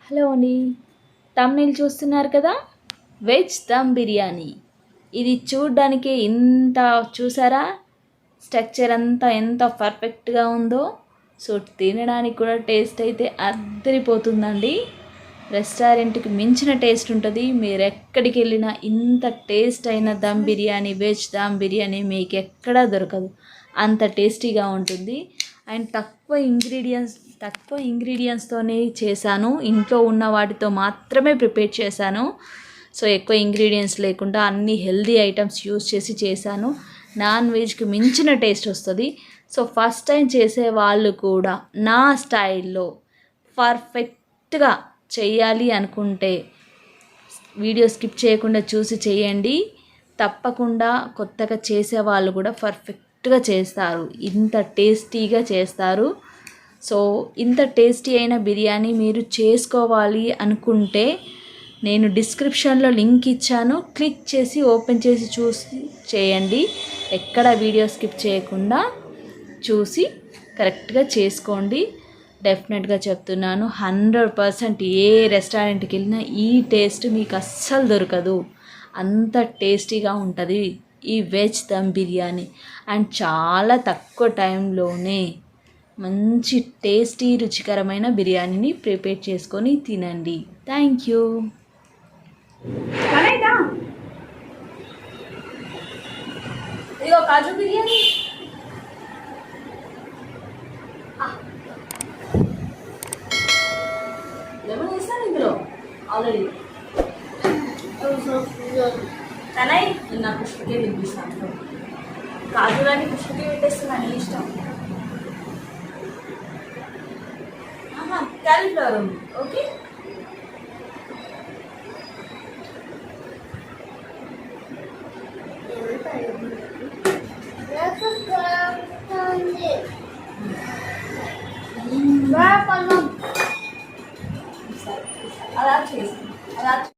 Hello అండి, తమ్నెయిల్ చూస్తున్నారు కదా, వెజ్ దమ్ బిర్యానీ. ఇది చూడ్డానికి ఇంత చూసారా, స్ట్రక్చర్ అంతా ఎంత పర్ఫెక్ట్గా ఉందో. సో తినడానికి కూడా టేస్ట్ అయితే అద్దరిపోతుందండి. రెస్టారెంట్కి మించిన టేస్ట్ ఉంటుంది. మీరు ఎక్కడికి వెళ్ళినా ఇంత టేస్ట్ అయిన దమ్ బిర్యానీ, వెజ్ దమ్ బిర్యానీ మీకు ఎక్కడా దొరకదు. అంత టేస్టీగా ఉంటుంది. అండ్ తక్కువ ఇంగ్రీడియంట్స్తోనే చేశాను. ఇంట్లో ఉన్న వాటితో మాత్రమే ప్రిపేర్ చేశాను. సో ఎక్కువ ఇంగ్రీడియంట్స్ లేకుండా అన్ని హెల్దీ ఐటమ్స్ యూస్ చేసి చేశాను. నాన్ వెజ్కి మించిన టేస్ట్ వస్తుంది. సో ఫస్ట్ టైం చేసే వాళ్ళు కూడా నా స్టైల్లో పర్ఫెక్ట్గా చేయాలి అనుకుంటే వీడియో స్కిప్ చేయకుండా చూసి చేయండి. తప్పకుండా కొత్తగా చేసే వాళ్ళు కూడా పర్ఫెక్ట్గా చేస్తారు, ఇంత టేస్టీగా చేస్తారు. సో ఇంత టేస్టీ అయిన బిర్యానీ మీరు చేసుకోవాలి అనుకుంటే నేను డిస్క్రిప్షన్లో లింక్ ఇచ్చాను, క్లిక్ చేసి ఓపెన్ చేసి చూసి చేయండి. ఎక్కడ వీడియో స్కిప్ చేయకుండా చూసి కరెక్ట్గా చేసుకోండి. డెఫినెట్గా చెప్తున్నాను, 100% ఏ రెస్టారెంట్కి వెళ్ళినా ఈ టేస్ట్ మీకు అస్సలు దొరకదు. అంత టేస్టీగా ఉంటుంది ఈ వెజ్ దమ్ బిర్యానీ. అండ్ చాలా తక్కువ టైంలోనే మంచి టేస్టీ రుచికరమైన బిర్యానీని ప్రిపేర్ చేసుకొని తినండి. Thank you. ఇదిగో కాజు బిర్యానీ. లెమన్ వేస్తాను ఇందులో ఆల్రెడీ. తనై నా పుష్పకే తినిపిస్తాను. కాజులని పుష్పకే పెట్టేస్తున్నాను, ఇష్టం. క్యాలీఫ్లవర్ ఉంది, ఓకే. అలా చేసి అలా